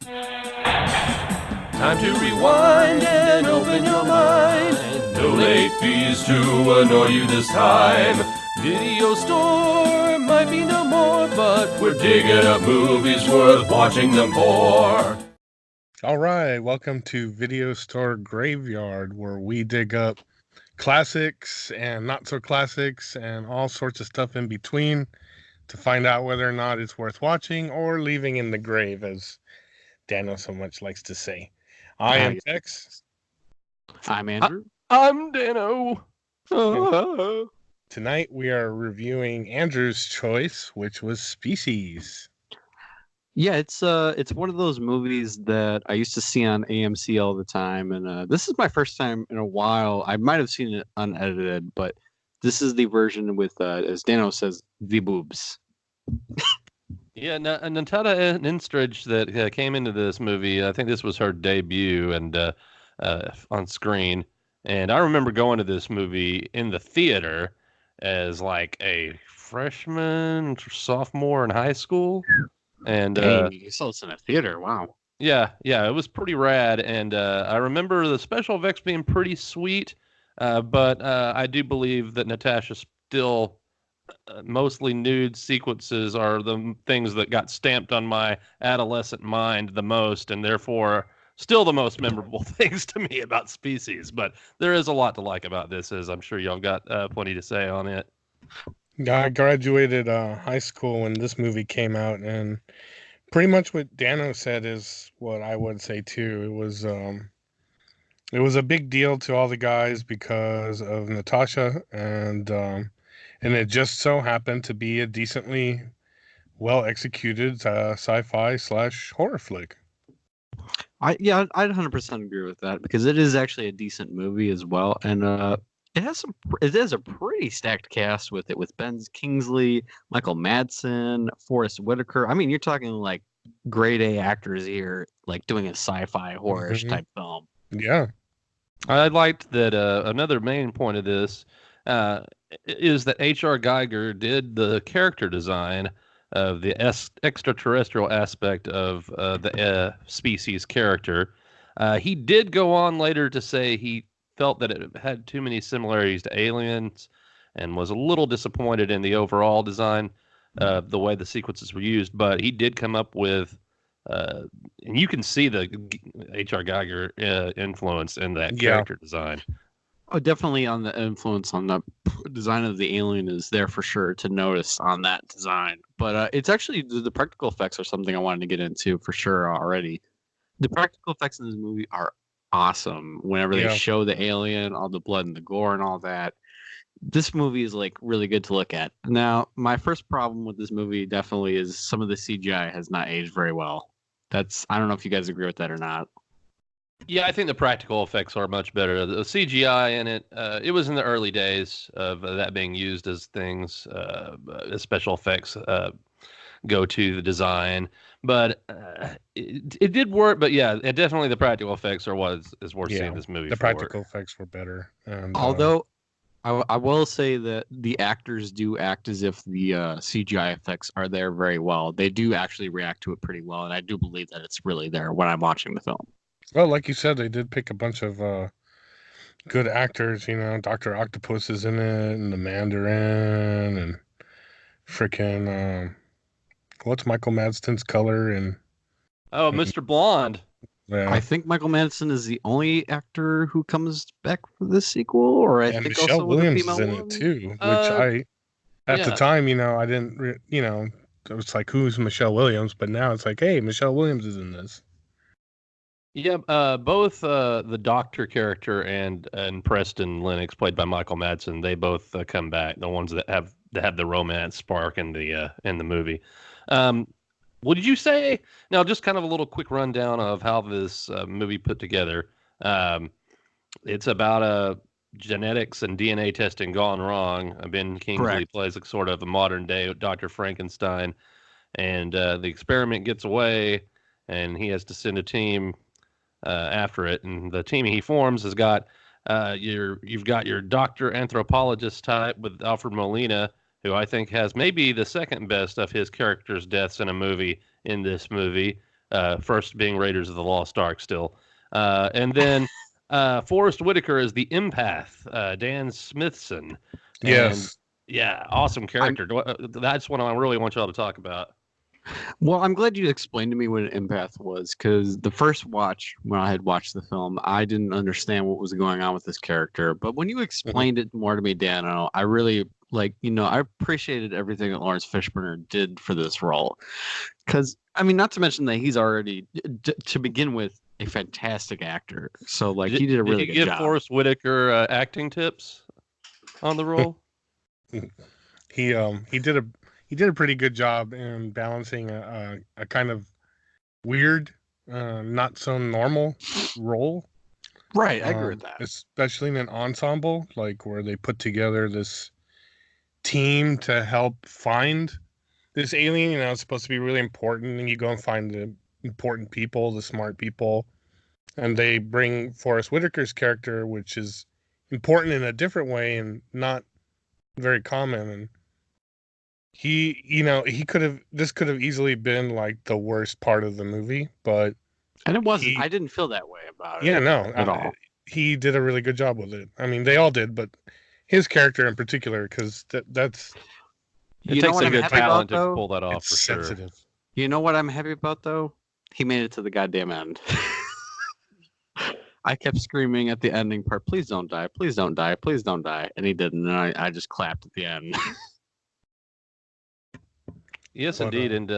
Time to rewind and open your mind. No late fees to annoy you this time. Video store might be no more, but we're digging up movies worth watching them for. All right, welcome to Video Store Graveyard, where we dig up classics and not so classics and all sorts of stuff in between to find out whether or not it's worth watching or leaving in the grave, as Daniel so much likes to say. I am Tex. I'm Andrew. I'm Dano. Tonight we are reviewing Andrew's choice, which was Species. Yeah, it's one of those movies that I used to see on AMC all the time, and this is my first time in a while. I might have seen it unedited, but this is the version with, as Dano says, the boobs. Yeah, Natada Ninstrich that came into this movie. I think this was her debut and on screen. And I remember going to this movie in the theater as like a freshman, sophomore in high school. And you saw this in a theater. Wow. Yeah, it was pretty rad. And I remember the special effects being pretty sweet. But I do believe that Natasha still mostly nude sequences are the things that got stamped on my adolescent mind the most, and therefore still the most memorable things to me about Species. But there is a lot to like about this, as I'm sure y'all got plenty to say on it. I graduated high school when this movie came out, and pretty much what Dano said is what I would say too. It was a big deal to all the guys because of Natasha, and it just so happened to be a decently well executed sci-fi / horror flick. I'd 100% agree with that, because it is actually a decent movie as well, and it has a pretty stacked cast with it, with Ben Kingsley, Michael Madsen, Forrest Whitaker. I mean, you're talking like grade A actors here, like doing a sci-fi horror-ish type film. Yeah. I liked that another main point of this is that H.R. Geiger did the character design of the extraterrestrial aspect of the Species character. He did go on later to say he felt that it had too many similarities to Aliens and was a little disappointed in the overall design, the way the sequences were used. But he did come up with, and you can see the H.R. Geiger influence in that character design. Oh, definitely on the influence on the design of the alien is there for sure to notice on that design. But it's actually the practical effects are something I wanted to get into for sure already. The practical effects in this movie are awesome. Whenever they show the alien, all the blood and the gore and all that, this movie is like really good to look at. Now, my first problem with this movie definitely is some of the CGI has not aged very well. I don't know if you guys agree with that or not. Yeah, I think the practical effects are much better. The CGI in it, it was in the early days of that being used as things, as special effects go to the design. But it did work. But yeah, definitely the practical effects are what is worth seeing this movie the for. practical effects were better. And, although I will say that the actors do act as if the CGI effects are there very well. They do actually react to it pretty well, and I do believe that it's really there when I'm watching the film. Well, like you said, they did pick a bunch of good actors. You know, Dr. Octopus is in it, and the Mandarin, and freaking what's Michael Madsen's color? And Mr. Blonde. Yeah. I think Michael Madsen is the only actor who comes back for this sequel, or I think Michelle also Williams the is in it too. Which at the yeah. time, you know, I didn't, you know, it was like, who's Michelle Williams? But now it's like, hey, Michelle Williams is in this. Yeah, both the Doctor character and Preston Lennox, played by Michael Madsen, they both come back. The ones that have the romance spark in the movie. What did you say? Now, just kind of a little quick rundown of how this movie put together. It's about genetics and DNA testing gone wrong. Ben Kingsley plays a sort of a modern day Dr. Frankenstein, and the experiment gets away, and he has to send a team after it. And the team he forms has got you've got your doctor anthropologist type with Alfred Molina, who I think has maybe the second best of his character's deaths in a movie in this movie. First being Raiders of the Lost Ark still. And then Forrest Whitaker is the empath, Dan Smithson. And Yes. yeah, awesome character. That's what I really want y'all to talk about. Well, I'm glad you explained to me what an empath was, because the first watch, when I had watched the film, I didn't understand what was going on with this character. But when you explained it more to me, Dano, I really I appreciated everything that Lawrence Fishburne did for this role. Because, I mean, not to mention that he's already, to begin with, a fantastic actor. So, like, he did a really good job. Did you give Forrest Whitaker acting tips on the role? He did a pretty good job in balancing a kind of weird, not so normal role. Right, I agree with that. Especially in an ensemble, like where they put together this team to help find this alien. You know, it's supposed to be really important, and you go and find the important people, the smart people, and they bring Forrest Whitaker's character, which is important in a different way and not very common. And this could have easily been like the worst part of the movie, but and it wasn't. I didn't feel that way about it. Yeah, no, at all. He did a really good job with it. I mean, they all did, but his character in particular, because that's it takes a good talent to pull that off for sensitive. Sure. You know what I'm happy about though? He made it to the goddamn end. I kept screaming at the ending part, "Please don't die! Please don't die! Please don't die!" And he didn't, and I just clapped at the end. Yes, indeed, and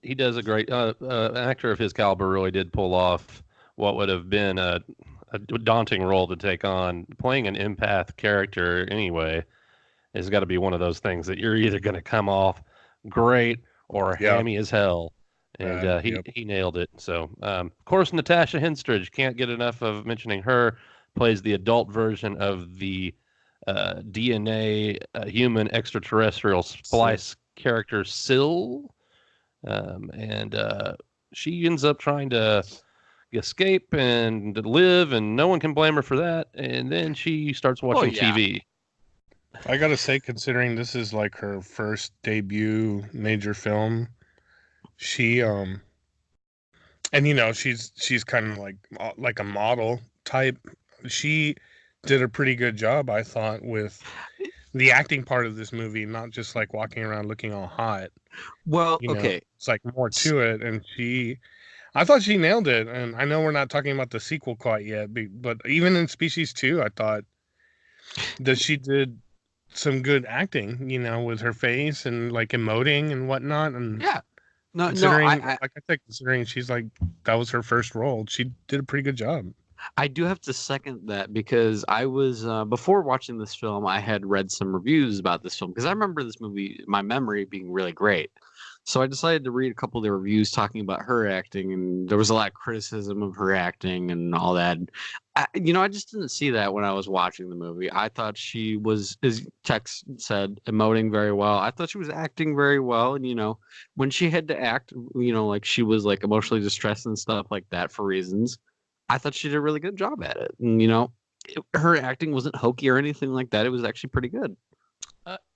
he does a great. An actor of his caliber really did pull off what would have been a daunting role to take on. Playing an empath character anyway has got to be one of those things that you're either going to come off great or hammy as hell. And he nailed it. So, of course, Natasha Henstridge, can't get enough of mentioning her, plays the adult version of the DNA human extraterrestrial splice character Syl. And she ends up trying to escape and live, and no one can blame her for that. And then she starts watching TV. I gotta say, considering this is like her first debut major film, she and she's kind of like a model type. She did a pretty good job, I thought, with the acting part of this movie, not just like walking around looking all hot. Well, okay, it's like more to it, and I thought she nailed it. And I know we're not talking about the sequel quite yet, but even in Species 2, I thought that she did some good acting, with her face and like emoting and whatnot. And considering she's like, that was her first role, she did a pretty good job. I do have to second that, because I was before watching this film, I had read some reviews about this film, because I remember this movie, my memory being really great. So I decided to read a couple of the reviews talking about her acting, and there was a lot of criticism of her acting and all that. I just didn't see that when I was watching the movie. I thought she was, as Tex said, emoting very well. I thought she was acting very well. And, when she had to act, like she was like emotionally distressed and stuff like that for reasons, I thought she did a really good job at it. And, her acting wasn't hokey or anything like that. It was actually pretty good.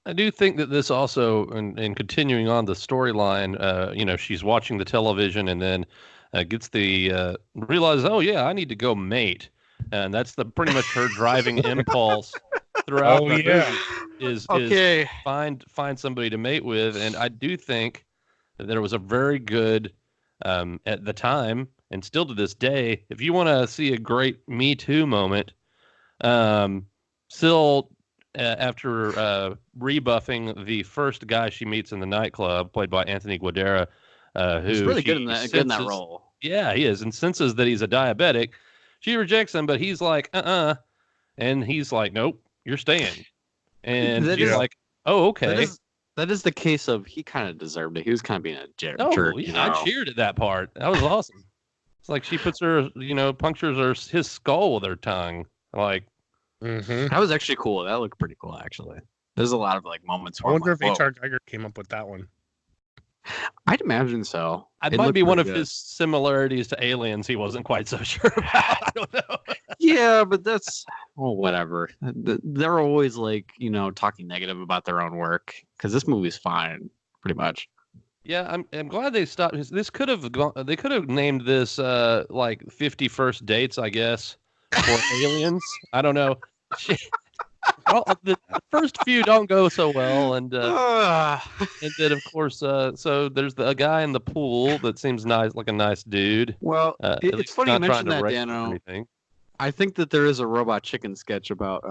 I do think that this also, and continuing on the storyline, she's watching the television and then gets realizes, oh yeah, I need to go mate, and that's pretty much her driving impulse throughout the movie is find somebody to mate with. And I do think that there was a very good at the time, and still to this day, if you want to see a great Me Too moment, Syl, after rebuffing the first guy she meets in the nightclub, played by Anthony Guadera, who's really good in that role. Yeah, he is, and senses that he's a diabetic. She rejects him, but he's like, and he's like, nope, you're staying. And she's like, oh, okay. That is the case of, he kind of deserved it. He was kind of being a jerk. Yeah, I cheered at that part. That was awesome. It's like she puts her, punctures his skull with her tongue. Like, that was actually cool. That looked pretty cool, actually. There's a lot of like moments where I wonder if H.R. Geiger came up with that one. I'd imagine so. It might be one of his similarities to Aliens he wasn't quite so sure about. I don't know. Yeah, but that's, whatever. They're always like, talking negative about their own work, because this movie's fine, pretty much. Yeah, I'm glad they stopped. This could have gone, they could have named this like 51st dates, I guess, for aliens. I don't know. She, the first few don't go so well, Ah. and then of course, so there's a guy in the pool that seems nice, like a nice dude. Well, At it's least funny you not trying mentioned to that, rape her or Dano. anything. I think that there is a Robot Chicken sketch about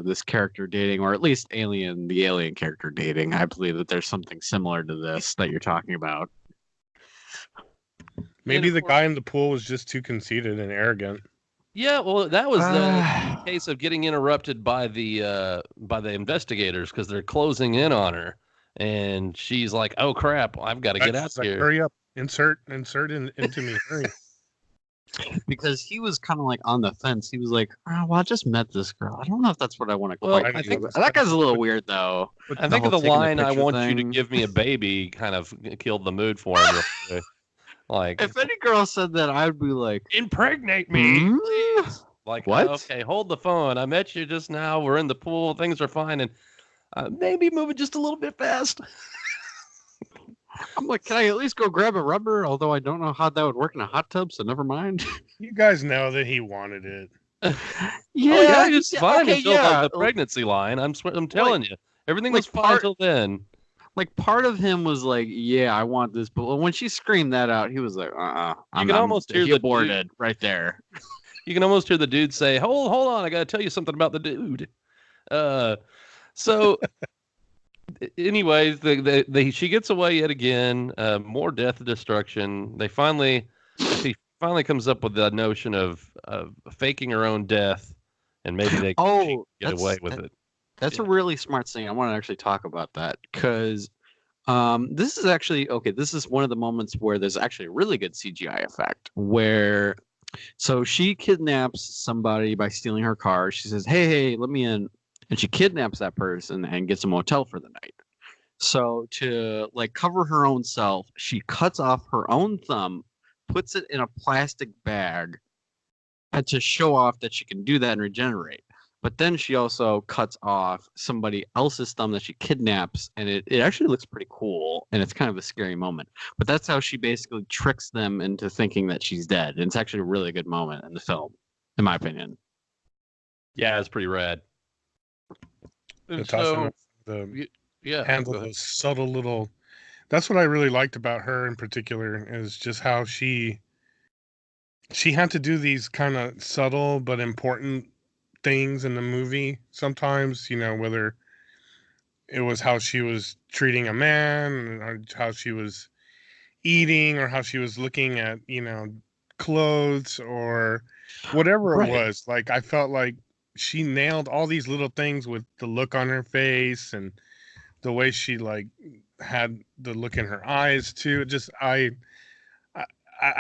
this character dating, or at least the alien character dating. I believe that there's something similar to this that you're talking about. Maybe of the course- guy in the pool was just too conceited and arrogant. Yeah, well, that was the Ah. case of getting interrupted by the investigators because they're closing in on her, and she's like, "Oh crap, I've got to get out She's like, here." hurry up, insert into me, hurry. Because he was kind of like on the fence. He was like, "Oh, well, I just met this girl. I don't know if that's what I want to Well, quite I do." think- That guy's a little weird, though. I the think whole the taking the line "I picture want you to thing. give me a baby" kind of killed the mood for him. Real quick. Like, If any girl said that, I'd be like, impregnate me, "Hmm? please. Like, What? Okay, hold the phone. I met you just now. We're in the pool. Things are fine, and maybe moving just a little bit fast. I'm like, can I at least go grab a rubber? Although I don't know how that would work in a hot tub, so never mind." You guys know that he wanted it. Yeah, it's fine okay, until yeah. like the pregnancy line. I'm telling you, everything was like fine part- until then. Like part of him was like, "Yeah, I want this," but when she screamed that out, he was like, You can almost hear he the aborted right there. You can almost hear the dude say, hold on, I got to tell you something about the dude." So, anyways, she gets away yet again. More death and destruction. She finally comes up with the notion of faking her own death, and maybe she can get away with it. That's a Yeah. really smart thing. I want to actually talk about that because this is actually okay. This is one of the moments where there's actually a really good CGI effect where so she kidnaps somebody by stealing her car. She says, hey, let me in. And she kidnaps that person and gets a motel for the night. So to like cover her own self, she cuts off her own thumb, puts it in a plastic bag, and to show off that she can do that and regenerate. But then she also cuts off somebody else's thumb that she kidnaps, and it actually looks pretty cool, and it's kind of a scary moment. But that's how she basically tricks them into thinking that she's dead. And it's actually a really good moment in the film, in my opinion. Yeah, it's pretty rad. And Natasha, yeah, handle go ahead. those subtle little. That's what I really liked about her in particular is just how she had to do these kind of subtle but important things in the movie. Sometimes, whether it was how she was treating a man, or how she was eating, or how she was looking at, clothes, or whatever it Right. was. Like, I felt like she nailed all these little things with the look on her face and the way she like had the look in her eyes too. Just I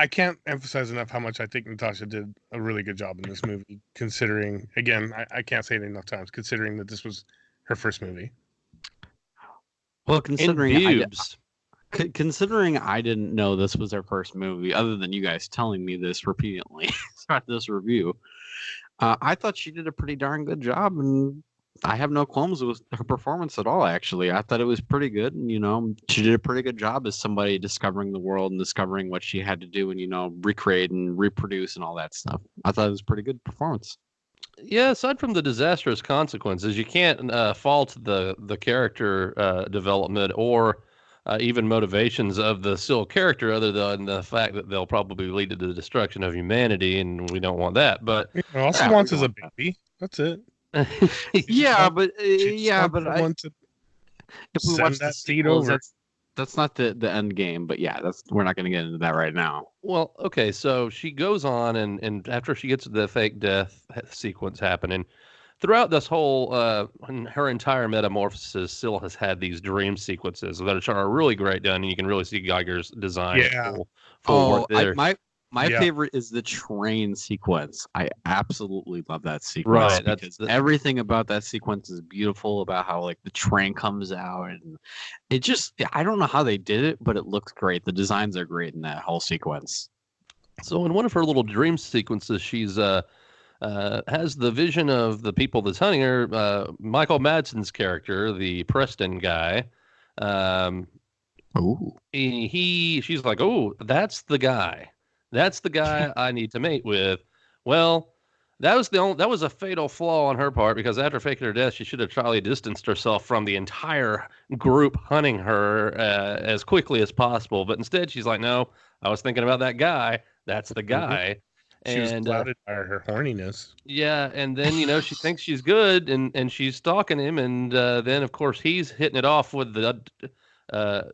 can't emphasize enough how much I think Natasha did a really good job in this movie, considering, again, I can't say it enough times, considering that this was her first movie. Well, And considering Bubes. considering I didn't know this was her first movie, other than you guys telling me this repeatedly throughout this review, I thought she did a pretty darn good job, and I have no qualms with her performance at all. Actually, I thought it was pretty good, and she did a pretty good job as somebody discovering the world and discovering what she had to do, and recreate and reproduce and all that stuff. I thought it was a pretty good performance. Yeah, aside from the disastrous consequences, you can't fault the character development or even motivations of the still character, other than the fact that they'll probably lead to the destruction of humanity, and we don't want that. But All she Yeah, wants we is a don't want baby. That's it. Yeah, want- but She just wants but someone to if we send watch the that seed sequels, over. that's not the end game. But yeah, we're not going to get into that right now. Well, okay, so she goes on, and after she gets the fake death sequence happening, throughout this whole her entire metamorphosis still has had these dream sequences that are really great done, and you can really see Geiger's design at Yeah. full work there. My Yeah. favorite is the train sequence. I absolutely love that sequence. Right, Because everything about that sequence is beautiful, about how like the train comes out, and it just I don't know how they did it, but it looks great. The designs are great in that whole sequence. So in one of her little dream sequences, she's has the vision of the people that's hunting her. Michael Madsen's character, the Preston guy, um, Ooh. She's like, oh, that's the guy. That's the guy I need to mate with. Well, that was a fatal flaw on her part because after faking her death, she should have Charlie distanced herself from the entire group hunting her as quickly as possible. But instead, she's like, no, I was thinking about that guy. That's the guy. She was And clouded by her horniness. yeah, and then she thinks she's good, and she's stalking him, and then of course he's hitting it off with the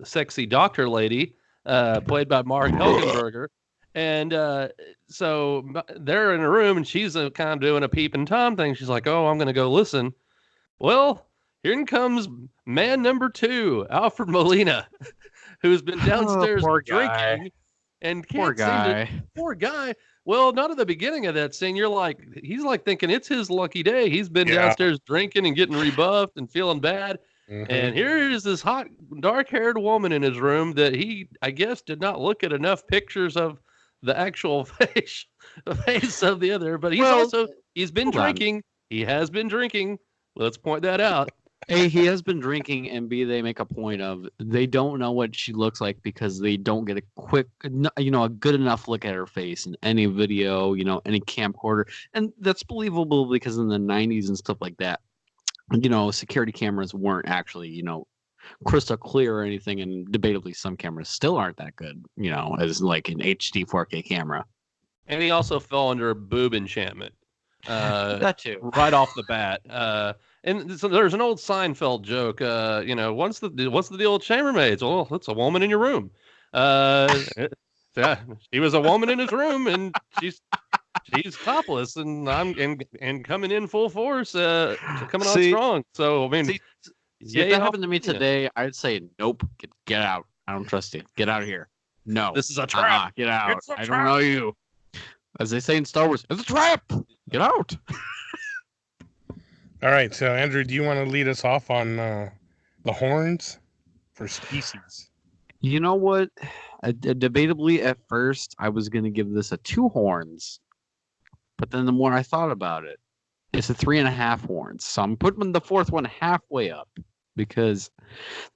sexy doctor lady, played by Mark Helgenberger, and so they're in a room, and she's kind of doing a peeping Tom thing. She's like, "Oh, I'm gonna go listen." Well, here comes man number 2, Alfred Molina, who's been downstairs drinking and can't poor guy. Well, not at the beginning of that scene. He's like thinking it's his lucky day. He's been downstairs drinking and getting rebuffed and feeling bad. And here is this hot, dark-haired woman in his room that he, I guess, did not look at enough pictures of the actual face of the other. But he's been drinking. He has been drinking. Let's point that out. A, he has been drinking, and B, they make a point of they don't know what she looks like because they don't get a good enough look at her face in any video, any camcorder. And that's believable because in the 90s and stuff like that, security cameras weren't actually, crystal clear or anything. And debatably, some cameras still aren't that good, as like an HD 4K camera. And he also fell under a boob enchantment. That too. Right off the bat. And so there's an old Seinfeld joke. What's the deal with chambermaids? Well, it's a woman in your room. She was a woman in his room, and she's topless, and I'm coming in full force, coming on strong. So I mean, if that happened to me today, I'd say nope, get out. I don't trust you. Get out of here. No, this is a trap. Get out. I don't know you. As they say in Star Wars, it's a trap. Get out. All right, so Andrew, do you want to lead us off on the horns for species? You know what? Debatably, at first, I was going to give this a 2 horns, but then the more I thought about it, it's a 3.5 horns. So I'm putting the 4th one halfway up because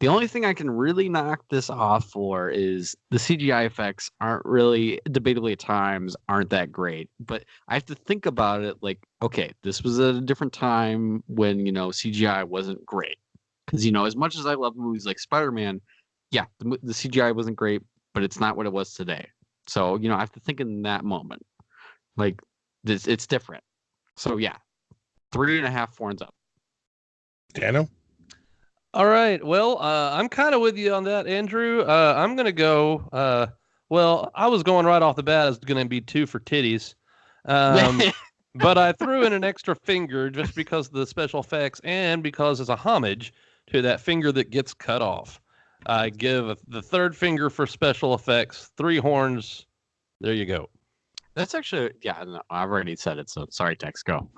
the only thing I can really knock this off for is the CGI effects aren't really, debatably at times, aren't that great. But I have to think about it like, okay, this was at a different time when, CGI wasn't great. Because, as much as I love movies like Spider-Man, yeah, the CGI wasn't great, but it's not what it was today. So, I have to think in that moment. Like, it's different. So, yeah, 3.5 horns up. Dano? All right. Well, I'm kind of with you on that, Andrew. I'm going to go. I was going right off the bat. It's going to be 2 for titties. But I threw in an extra finger just because of the special effects and because it's a homage to that finger that gets cut off. I give the 3rd finger for special effects, 3 horns. There you go. That's actually, no, I've already said it. So sorry, Tex, go.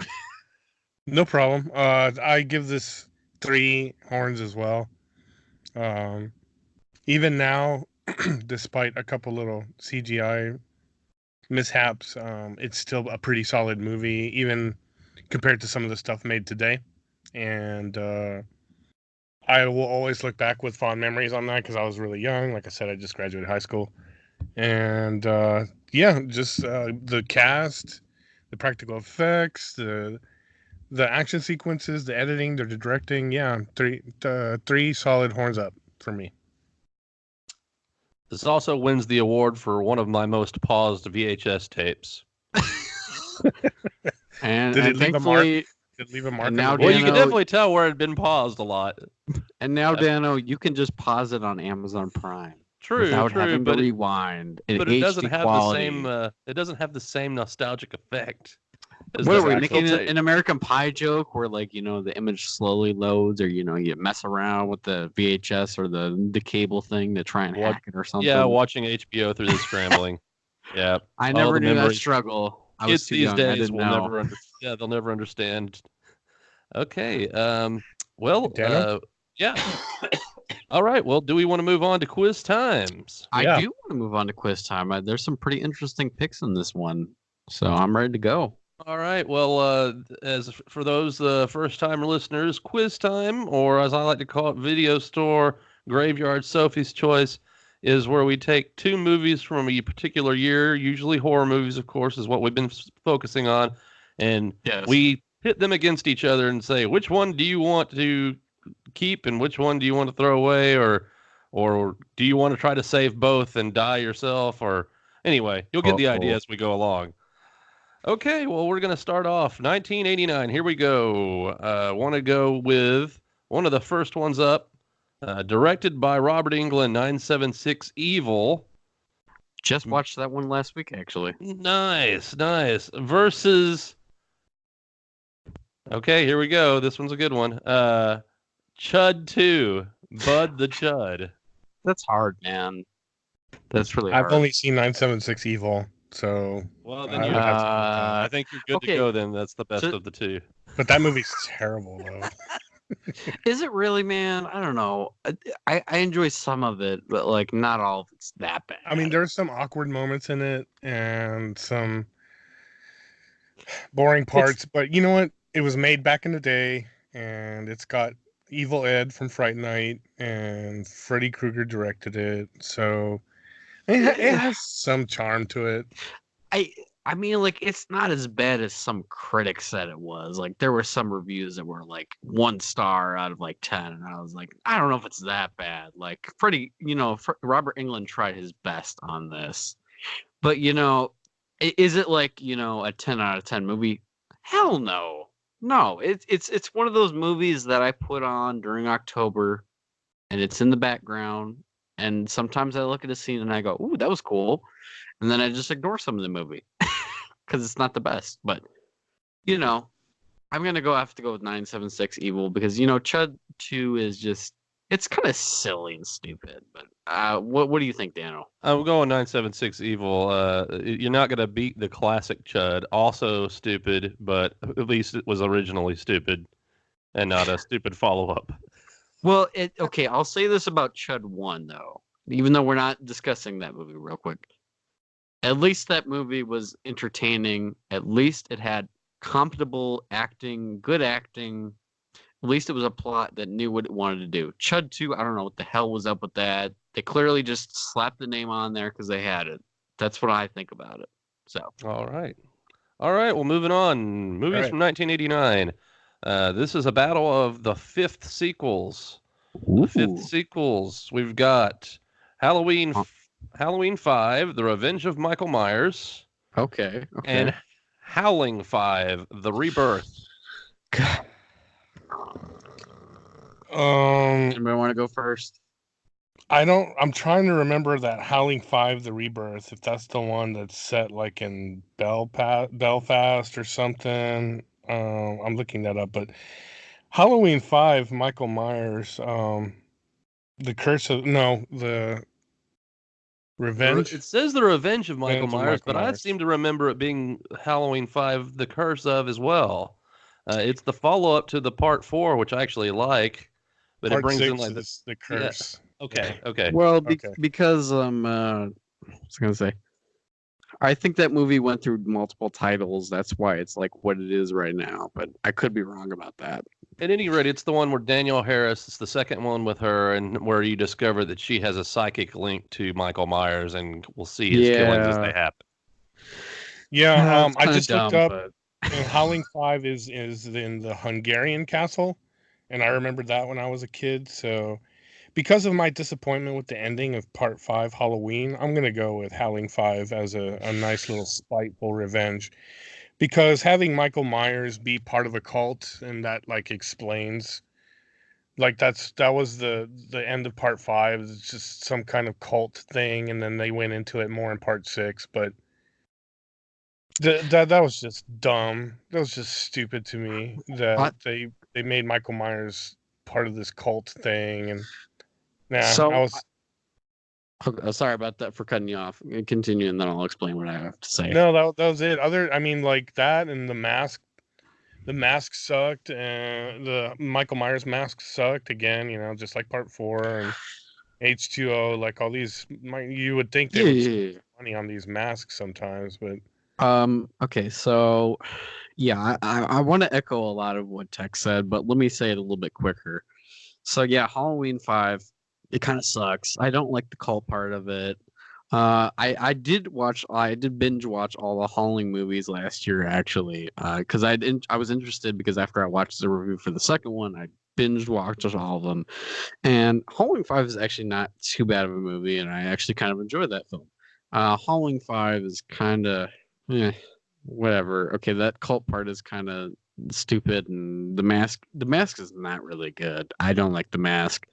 No problem. I give this 3 horns as well. Even now, despite a couple little CGI mishaps, it's still a pretty solid movie, even compared to some of the stuff made today. And I will always look back with fond memories on that because I was really young. Like I said, I just graduated high school. And just the cast, the practical effects, the action sequences, the editing, the directing. Yeah, 3 solid horns up for me. This also wins the award for one of my most paused VHS tapes. and thankfully, Did it leave a mark? Now, well, you can definitely tell where it had been paused a lot. And now, Dano, you can just pause it on Amazon Prime. True, without having to rewind. But it doesn't have quality. The same. It doesn't have the same nostalgic effect. What are we making an American Pie joke where, like, the image slowly loads, or you mess around with the VHS or the cable thing to try and hack it or something? Yeah, watching HBO through the scrambling. Yeah, I never knew that struggle. I was too young. Days I didn't will know. never they'll never understand. Okay. Yeah. All right. Well, do we want to move on to quiz times? I do want to move on to quiz time. There's some pretty interesting picks in this one, so I'm ready to go. All right. Well, as for those first-time listeners, quiz time, or as I like to call it, video store Graveyard, Sophie's Choice, is where we take two movies from a particular year, usually horror movies, of course, is what we've been focusing on, and we pit them against each other and say, which one do you want to keep and which one do you want to throw away, or do you want to try to save both and die yourself? Or anyway, you'll get the idea as we go along. Okay, well, we're going to start off 1989. Here we go. Want to go with one of the first ones up, directed by Robert Englund, 976 Evil. Just watched that one last week, actually. Nice. Versus. Okay, here we go. This one's a good one. Chud 2, Bud the Chud. That's hard, man. That's really hard. I've only seen 976 Evil, so. Well, then I think you're good to go. Then that's the best of the two. But that movie's terrible, though. Is it really, man? I don't know. I enjoy some of it, but like not all of it's that bad. I mean, there's some awkward moments in it and some boring parts, but you know what? It was made back in the day, and it's got Evil Ed from Fright Night, and Freddy Krueger directed it, so it has some charm to it. I mean, like, it's not as bad as some critics said it was. Like, there were some reviews that were like 1 star out of like 10, and I was like, I don't know if it's that bad. Like, Robert Englund tried his best on this, but is it like a 10 out of 10 movie? Hell no. No, it's one of those movies that I put on during October, and it's in the background, and sometimes I look at a scene and I go, ooh, that was cool, and then I just ignore some of the movie because it's not the best. But I'm gonna have to go with 976 Evil because Chud 2 is just, it's kind of silly and stupid. But what do you think, Dano? I'm going 976 Evil. You're not gonna beat the classic Chud, also stupid, but at least it was originally stupid and not a stupid follow-up. Well, okay, I'll say this about Chud 1 though, even though we're not discussing that movie real quick. At least that movie was entertaining. At least it had compatible acting, good acting. At least it was a plot that knew what it wanted to do. Chud 2, I don't know what the hell was up with that. They clearly just slapped the name on there because they had it. That's what I think about it. So. All right. Well, moving on. Movies from 1989. This is a battle of the 5th sequels. Ooh. The 5th sequels. We've got Halloween 5, The Revenge of Michael Myers. Okay. And Howling 5, The Rebirth. Anybody want to go first? I'm trying to remember that Howling 5, The Rebirth, if that's the one that's set like in Belfast or something. I'm looking that up, but Halloween 5, Michael Myers, the Revenge. It says The Revenge of Michael Myers, but I seem to remember it being Halloween 5, The Curse of as well. It's the follow-up to the Part 4, which I actually like, but Part it brings 6 in like the Curse. Yeah. Okay. Well, because I was gonna say, I think that movie went through multiple titles. That's why it's like what it is right now. But I could be wrong about that. At any rate, it's the one where Danielle Harris, it's the second one with her, and where you discover that she has a psychic link to Michael Myers, and we'll see his killings as they happen. Yeah, I just looked up. Howling 5 is in the Hungarian castle, and I remember that when I was a kid. So, because of my disappointment with the ending of Part 5, Halloween, I'm gonna go with Howling 5 as a nice little spiteful revenge. Because having Michael Myers be part of a cult, and that like explains, like that was the end of Part 5. It's just some kind of cult thing, and then they went into it more in Part 6. But that was just dumb. That was just stupid to me that they made Michael Myers part of this cult thing, and I was. Sorry about that for cutting you off. Continue, and then I'll explain what I have to say. No, that was it. Like that and the mask. The mask sucked, and the Michael Myers mask sucked again. Just like Part 4 and H2O. Like all these, you would think they would spend money on these masks sometimes, but. Okay, so yeah, I want to echo a lot of what Tech said, but let me say it a little bit quicker. So yeah, Halloween 5, It kind of sucks. I don't like the cult part of it. I did binge watch all the Howling movies last year actually, because I was interested because after I watched the review for the second one, I binged watched all of them, and Howling 5 is actually not too bad of a movie, and I actually kind of enjoyed that film. Howling 5 is kind of whatever. Okay, that cult part is kind of stupid, and the mask is not really good. I don't like the mask.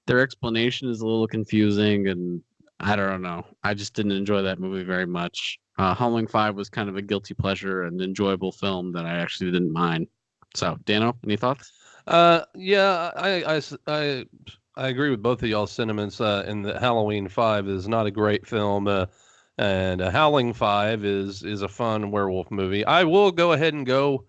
Their explanation is a little confusing, and I don't know. I just didn't enjoy that movie very much. Howling 5 was kind of a guilty pleasure and enjoyable film that I actually didn't mind. So, Dano, any thoughts? Yeah, I agree with both of y'all's sentiments. And the Halloween 5 is not a great film. And Howling 5 is a fun werewolf movie. I will go ahead and go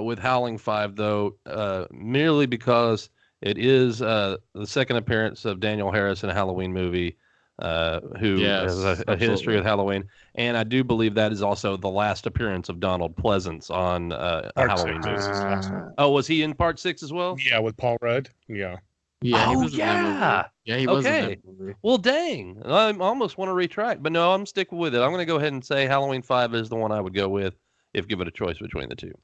with Howling 5 though, merely because it is the second appearance of Daniel Harris in a Halloween movie, who has a history with Halloween, and I do believe that is also the last appearance of Donald Pleasance on a Part Halloween 6 movie. is his last one. Oh, was he in part 6 as well? Yeah, with Paul Rudd. Yeah. Yeah, he Oh, was in that movie. yeah. Yeah, he was in Okay. that movie. Well, dang, I almost want to retract, but no, I'm sticking with it. I'm going to go ahead and say Halloween 5 is the one I would go with if given a choice between the two.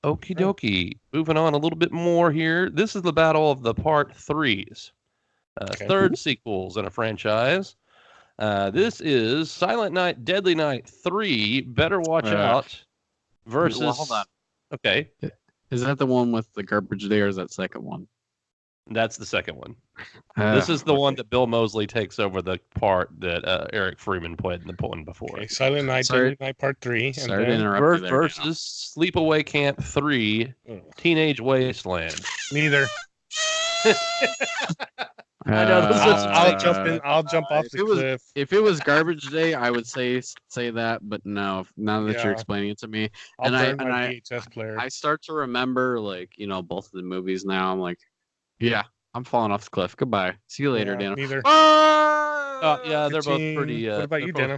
Okie dokie. Moving on a little bit more here. This is the battle of the part 3s. Okay. Third sequels in a franchise. This is Silent Night, Deadly Night 3, Better Watch Out versus... Well, hold on. Okay. Is that the one with the garbage day, or is that second one? That's the second one. This is the one that Bill Moseley takes over the part that Eric Freeman played in the one before. Okay, Silent Night, Deadly Night Part 3. Sorry to then interrupt you there, versus Sleepaway Camp 3, Teenage Wasteland. neither. I know, those are I'll jump in. I'll jump off the cliff. If it was garbage day, I would say that, but no. Now that you're Yeah. explaining it to me, I'll and burn my I VHS player. I start to remember both of the movies now. I'm like, yeah, I'm falling off the cliff. Goodbye. See you later, Dan. Neither. Yeah, they're both pretty. What about you, Dana?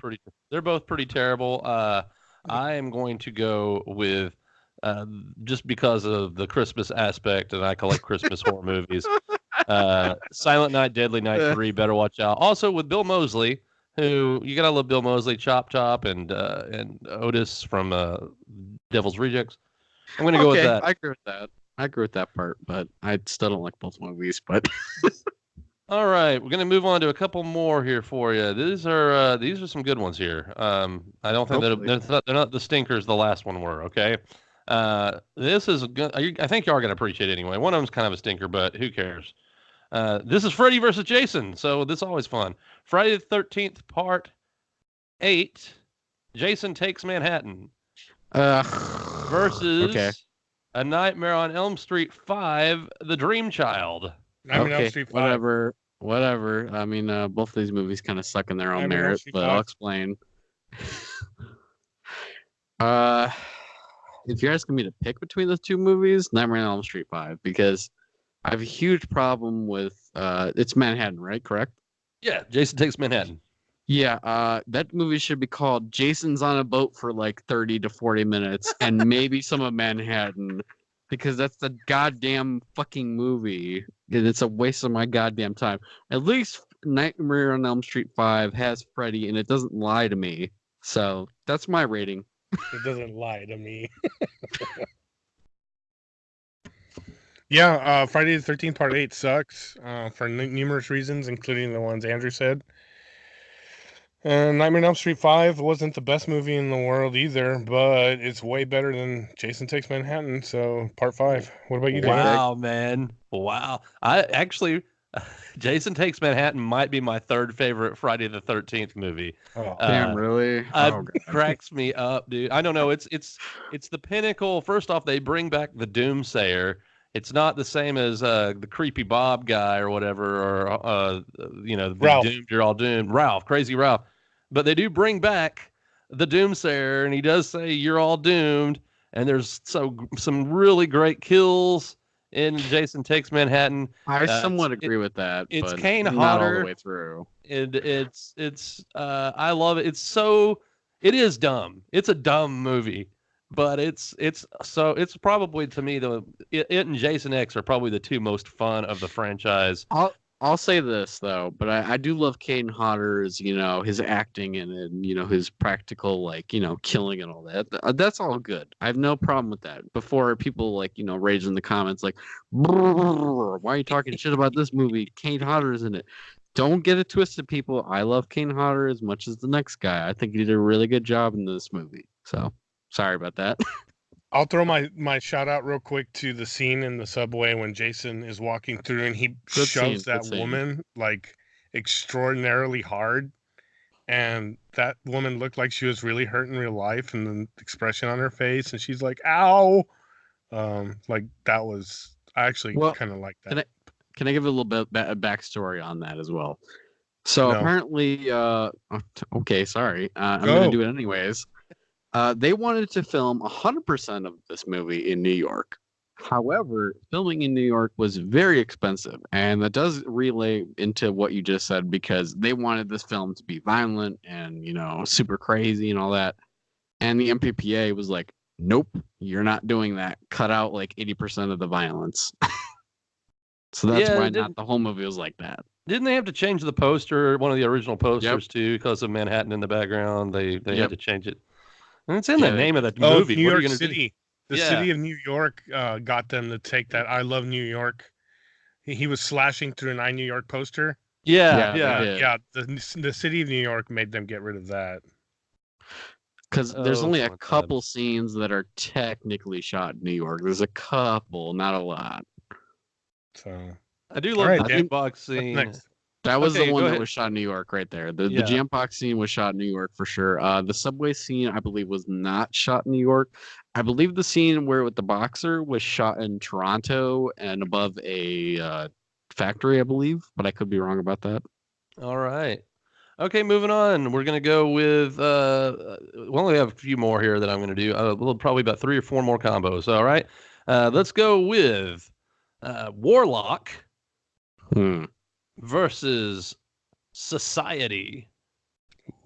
They're both pretty terrible. I am going to go with just because of the Christmas aspect, and I collect Christmas horror movies. Silent Night, Deadly Night 3, Better Watch Out. Also with Bill Moseley, who you gotta love Bill Moseley, Chop Top, and Otis from Devil's Rejects. I'm gonna go with that. I agree with that part, but I still don't like both movies. But All right, we're gonna move on to a couple more here for you. These are some good ones here. I don't think they're not the stinkers the last one were. Okay. This is good. I think you are gonna appreciate it anyway. One of them's kind of a stinker, but who cares? This is Freddy versus Jason, so this is always fun. Friday the 13th, Part 8, Jason Takes Manhattan versus A Nightmare on Elm Street 5, The Dream Child. Nightmare on Elm Street 5. Whatever. I mean, both of these movies kind of suck in their own merit, but I'll explain. If you're asking me to pick between those two movies, Nightmare on Elm Street 5, because I have a huge problem with it's Manhattan, right? Correct? Yeah, Jason Takes Manhattan. Yeah, that movie should be called Jason's on a Boat for like 30 to 40 minutes and maybe some of Manhattan, because that's the goddamn fucking movie and it's a waste of my goddamn time. At least Nightmare on Elm Street 5 has Freddy and it doesn't lie to me. So that's my rating. It doesn't lie to me. Yeah, Friday the 13th Part 8 sucks for numerous reasons, including the ones Andrew said. Nightmare on Elm Street 5 wasn't the best movie in the world either, but it's way better than Jason Takes Manhattan, so Part 5. What about you, Dana? Wow, man. Wow. I actually, Jason Takes Manhattan might be my third favorite Friday the 13th movie. Oh, damn, really? Cracks me up, dude. I don't know. It's the pinnacle. First off, they bring back the Doomsayer. It's not the same as the creepy Bob guy or whatever, or Ralph. Doomed, you're all doomed. Ralph, crazy Ralph. But they do bring back the Doomsayer, and he does say you're all doomed. And there's some really great kills in Jason Takes Manhattan. I somewhat agree with that. It's but Kane not Hodder all the way through. And it's I love it. It is dumb. It's a dumb movie. But it's probably, to me, it and Jason X are probably the two most fun of the franchise. I'll say this though, but I do love Kane Hodder's, his acting in it, and his practical, killing and all that. That's all good. I have no problem with that. Before people rage in the comments like, "Brrr, why are you talking shit about this movie? Kane Hodder's in it." Don't get it twisted, people. I love Kane Hodder as much as the next guy. I think he did a really good job in this movie. So sorry about that. I'll throw my shout out real quick to the scene in the subway when Jason is walking through and he Good shoves scene, that good scene. woman like extraordinarily hard. And that woman looked like she was really hurt in real life, and the expression on her face, and she's like, "Ow!" Like that was. I actually Well, kind of like Can that. can I give a little bit a backstory on that as well? So No, apparently, okay, sorry, I'm go. gonna do it anyways. They wanted to film 100% of this movie in New York. However, filming in New York was very expensive, and that does relay into what you just said because they wanted this film to be violent and super crazy and all that. And the MPPA was like, "Nope, you're not doing that. Cut out like 80% of the violence." So that's Yeah, why not the whole movie was like that. didn't they have to change the poster, one of the original Yep. posters too, because of Manhattan in the background? They had Yep. to change it. And it's in Yeah, the they name of did. the Oh, movie. New What are you York gonna do? City. The Yeah. city of New York got them to take that. I love New York. He was slashing through an I New York poster. Yeah, Yeah, they yeah. did. Yeah, the city of New York made them get rid of that. Because there's Oh, only a fun couple times. scenes that are technically shot in New York. There's a couple, not a lot. So, I do all love right, the Dan, jukebox what's scene. next? That was Okay, the one go that ahead. was shot in New York right there. The Yeah. Jambox scene was shot in New York for sure. The subway scene, I believe, was not shot in New York. I believe the scene where with the boxer was shot in Toronto and above a factory, I believe, but I could be wrong about that. All right. Okay, moving on. We're gonna go with we only have a few more here that I'm gonna do. Probably about 3 or 4 more combos. All right. Let's go with Warlock Hmm. versus Society.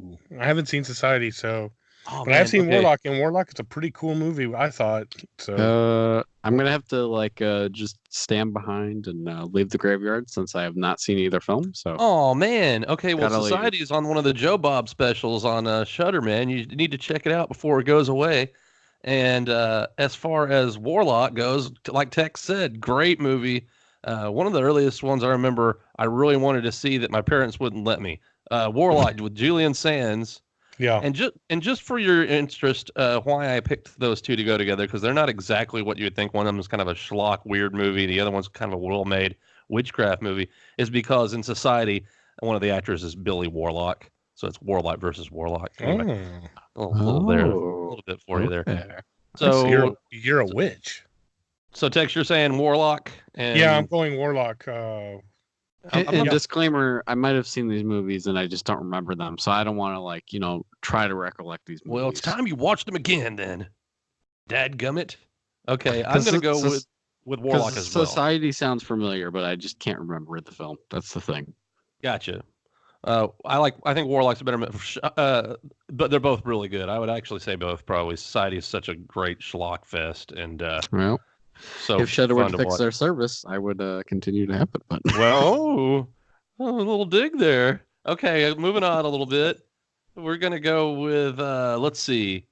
Ooh, I haven't seen Society, so Oh but I've man. seen Okay. Warlock, and Warlock is a pretty cool movie. I thought so. I'm gonna have to just stand behind and leave the graveyard since I have not seen either film. So Oh man. Okay. Well, gotta leave. Society is on one of the Joe Bob specials on Shudder. Man, you need to check it out before it goes away. And as far as Warlock goes, like Tex said, great movie. One of the earliest ones I remember I really wanted to see that my parents wouldn't let me. Warlock with Julian Sands. Yeah, And just for your interest, why I picked those two to go together, because they're not exactly what you would think. One of them is kind of a schlock, weird movie. The other one's kind of a well-made witchcraft movie. Is because in Society, one of the actors is Billy Warlock. So it's Warlock versus Warlock. Anyway, oh, a little bit for you there. Okay. so So, you're a witch. so Tex, you're saying Warlock, and Yeah, I'm going Warlock. And yeah. disclaimer, I might have seen these movies and I just don't remember them. So I don't want to try to recollect these movies. well, it's time you watched them again, then. Dadgummit. Okay, I'm 'Cause gonna go so- with Warlock as well. Society sounds familiar, but I just can't remember the film. That's the thing. Gotcha. I think Warlock's a better, but they're both really good. I would actually say both probably. Society is such a great schlock fest, and Well, so if Shudder would fun to fix watch. their service, I would continue to have it. But Well, a little dig there. Okay, moving on a little bit. We're gonna go with let's see.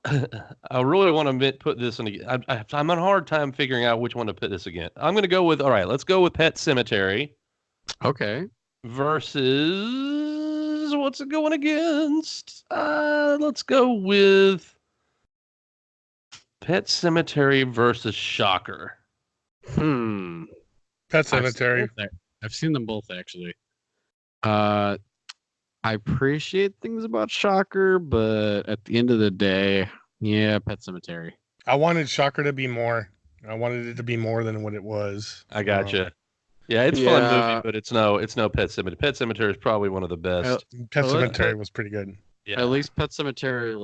I really want to put this in. I'm having a hard time figuring out which one to put this again. I'm gonna go with. All right, let's go with Pet Cemetery okay, versus what's it going against? Let's go with Pet Cemetery versus Shocker. Pet Cemetery. I've seen them both actually. I appreciate things about Shocker, but at the end of the day, yeah, Pet Cemetery. I wanted Shocker to be more. I wanted it to be more than what it was. I gotcha. Yeah, it's a fun Yeah. movie, but it's no Pet Cemetery. Pet Cemetery is probably one of the best. Pet Well, Cemetery was pretty good. Yeah. At least Pet Cemetery,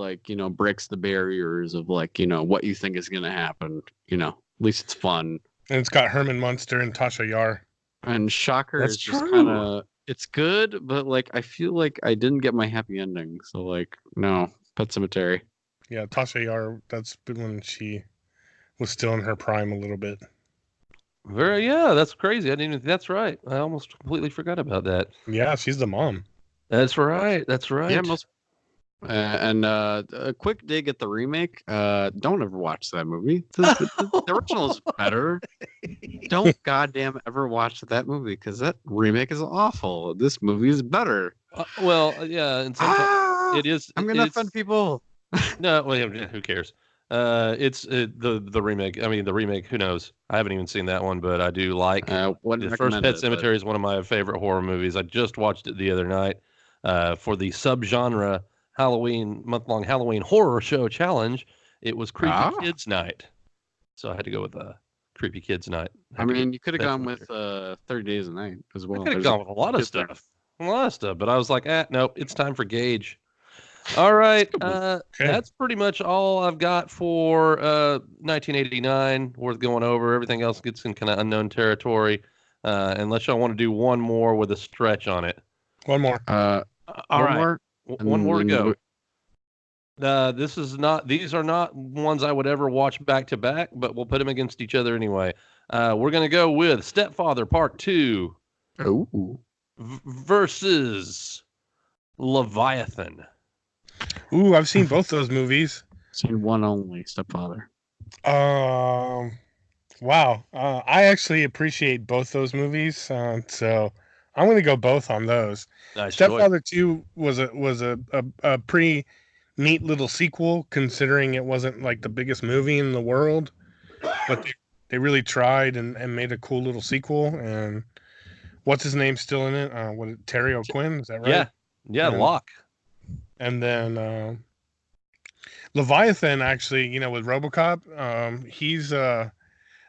breaks the barriers of what you think is gonna happen. At least it's fun. And it's got Herman Munster and Tasha Yar. And Shocker That's is just true. kind of it's good, but I feel like I didn't get my happy ending. So no, Pet Cemetery. Yeah, Tasha Yar. That's when she was still in her prime a little bit. Yeah, that's crazy. I didn't even, that's right. I almost completely forgot about that. Yeah, she's the mom. That's right. That's right. Yeah, most. And a quick dig at the remake. Don't ever watch that movie. The original is better. Don't goddamn ever watch that movie because that remake is awful. This movie is better. Yeah, and sometimes it is. I'm gonna offend people. No, well, yeah, who cares? It's the remake. I mean, the remake. Who knows? I haven't even seen that one, but I do like the first Pet Cemetery is one of my favorite horror movies. I just watched it the other night for the subgenre Halloween month-long Halloween horror show challenge. It was Creepy Kids Night, so I had to go with Creepy Kids Night. I mean, you could have gone with 30 Days a Night as well. I could have gone with a lot of stuff, but I was like, nope, it's time for Gage. All right, that's pretty much all I've got for 1989. Worth going over. Everything else gets in kind of unknown territory, unless y'all want to do one more with a stretch on it. One more. One more to go. These are not ones I would ever watch back to back, but we'll put them against each other anyway. We're gonna go with Stepfather Part 2 versus Leviathan. Ooh, I've seen both those movies. Seen one only, Stepfather. Wow. I actually appreciate both those movies, so I'm going to go both on those. Nice Stepfather choice. 2 was a pretty neat little sequel, considering it wasn't like the biggest movie in the world, but they really tried and made a cool little sequel. And what's his name still in it? Terry O'Quinn? Is that right? Yeah, Locke. And then Leviathan, actually, with RoboCop, he's I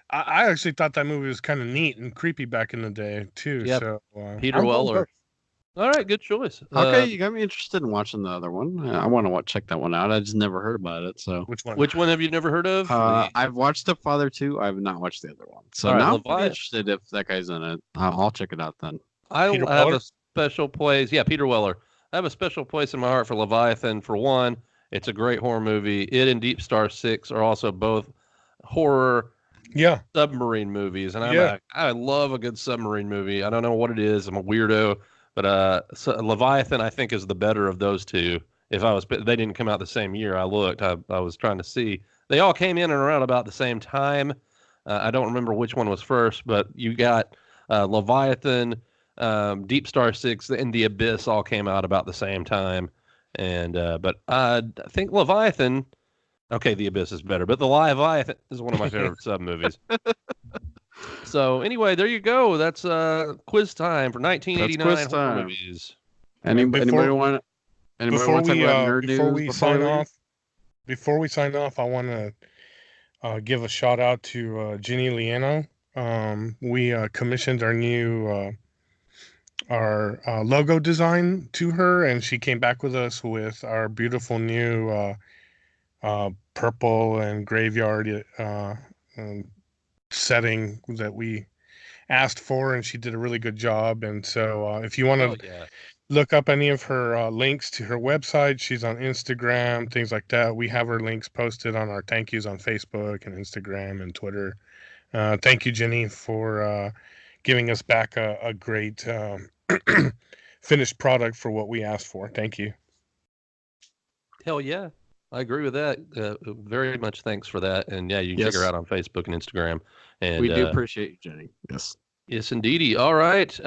actually thought that movie was kind of neat and creepy back in the day too. Yep. So Peter Weller. All right, good choice. Okay, you got me interested in watching the other one. I want to check that one out. I just never heard about it. So which one? Which one have you never heard of? I've watched Stepfather 2. I have not watched the other one. So now I'm interested if that guy's in it. I'll check it out then. I have a special place. Yeah, Peter Weller. I have a special place in my heart for Leviathan. For one, it's a great horror movie. It and Deep Star 6 are also both horror submarine movies. And I love a good submarine movie. I don't know what it is. I'm a weirdo. But Leviathan, I think, is the better of those two. They didn't come out the same year. I looked. I was trying to see. They all came in and around about the same time. I don't remember which one was first, but you got Leviathan, Deep Star 6, and The Abyss all came out about the same time. And but I think Leviathan. Okay, The Abyss is better, but the Leviathan is one of my favorite sub movies. So anyway, there you go. That's quiz time for 1989 horror movies. Anybody want to talk about nerd news before we sign off? I want to give a shout out to Ginny Liano. We commissioned our new logo design to her, and she came back with us with our beautiful new purple and graveyard setting that we asked for, and she did a really good job. And so if you want to look up any of her links to her website, she's on Instagram, things like that. We have her links posted on our thank yous on Facebook and Instagram and Twitter. Thank you, Jenny, for giving us back a great finished product for what we asked for. Thank you. Hell yeah. I agree with that. Very much thanks for that. And yeah, you can check her out on Facebook and Instagram. And we do appreciate you, Jenny. Yes. Yes, indeedy. All right.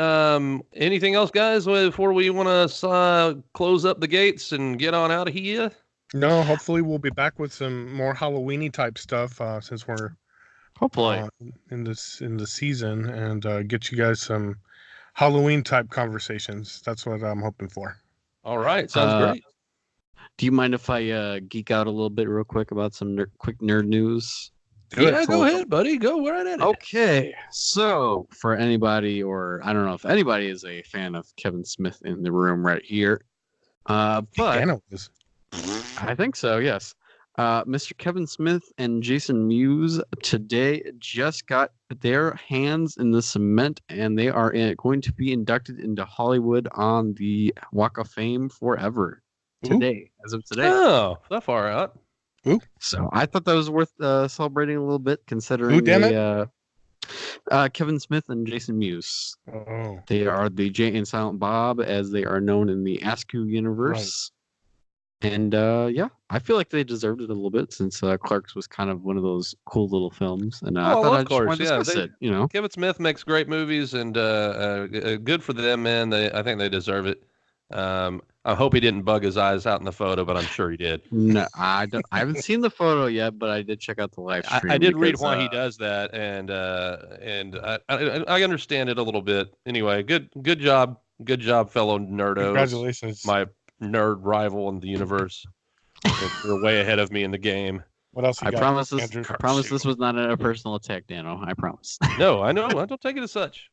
Anything else, guys, before we want to close up the gates and get on out of here? No, hopefully we'll be back with some more Halloween-y type stuff since we're hopefully in the season, and get you guys some Halloween type conversations. That's what I'm hoping for. All right. Sounds great. Do you mind if I geek out a little bit real quick about some quick nerd news? Go ahead, buddy. Go right at it. Okay. So for anybody, or I don't know if anybody is a fan of Kevin Smith in the room right here. But I think so, yes. Mr. Kevin Smith and Jason Mewes today just got their hands in the cement, and they are going to be inducted into Hollywood on the Walk of Fame forever. Today, as of today. Oh, that far out. Ooh. So I thought that was worth celebrating a little bit, considering Kevin Smith and Jason Mewes. Oh, They are the Jay and Silent Bob, as they are known in the Askew universe. And yeah, I feel like they deserved it a little bit, since Clerks was kind of one of those cool little films, and I thought I'd just want to discuss it. You know, Kevin Smith makes great movies, and good for them, man. I think they deserve it. I hope he didn't bug his eyes out in the photo, but I'm sure he did. No, I don't. I haven't seen the photo yet, but I did check out the live stream. I did read why he does that, and I understand it a little bit. Anyway, good job, fellow nerdos. congratulations. My nerd rival in the universe. You're way ahead of me in the game. What else? I promise this. I promise this was not a personal attack, Dano. I promise. No, I know. I don't take it as such.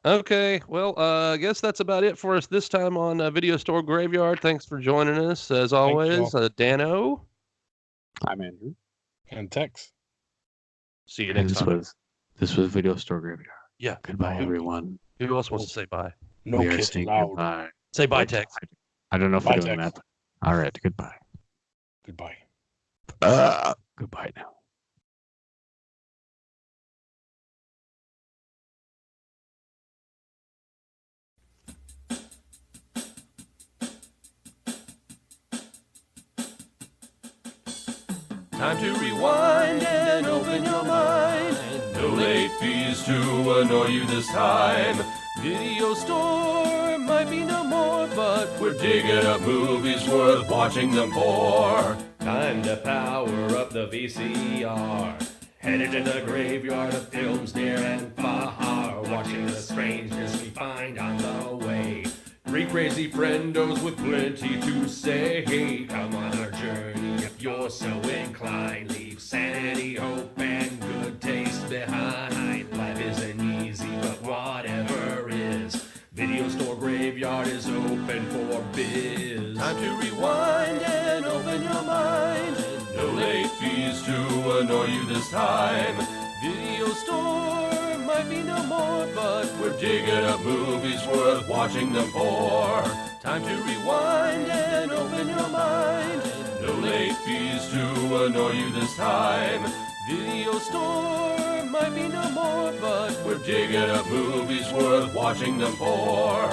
Okay, well, I guess that's about it for us this time on Video Store Graveyard. Thanks for joining us, as always. Dano. I'm Andrew. And Tex. See you next time. This was Video Store Graveyard. Yeah. Goodbye, everyone. Who else wants to say bye? No we are kids saying allowed. goodbye. Say bye, Tex. I don't know if Bye, we're doing Tex. that. All right, goodbye. Goodbye. Goodbye now. Time to rewind and open your mind. No late fees to annoy you this time. Video store might be no more, but we're digging up movies worth watching them for. Time to power up the VCR. Headed to the graveyard of films near and far. Watching the strangeness we find on the way. Three crazy friendos with plenty to say. Come on our journey if you're so inclined. Leave sanity, hope, and good taste behind. Life isn't easy, but whatever is. Video Store Graveyard is open for biz. Time to rewind and open your mind. No late fees to annoy you this time. Video Store might be no more, but we're digging up movies worth watching them for. Time to rewind and open your mind. No late fees to annoy you this time. Video Store might be no more, but we're digging up movies worth watching them for.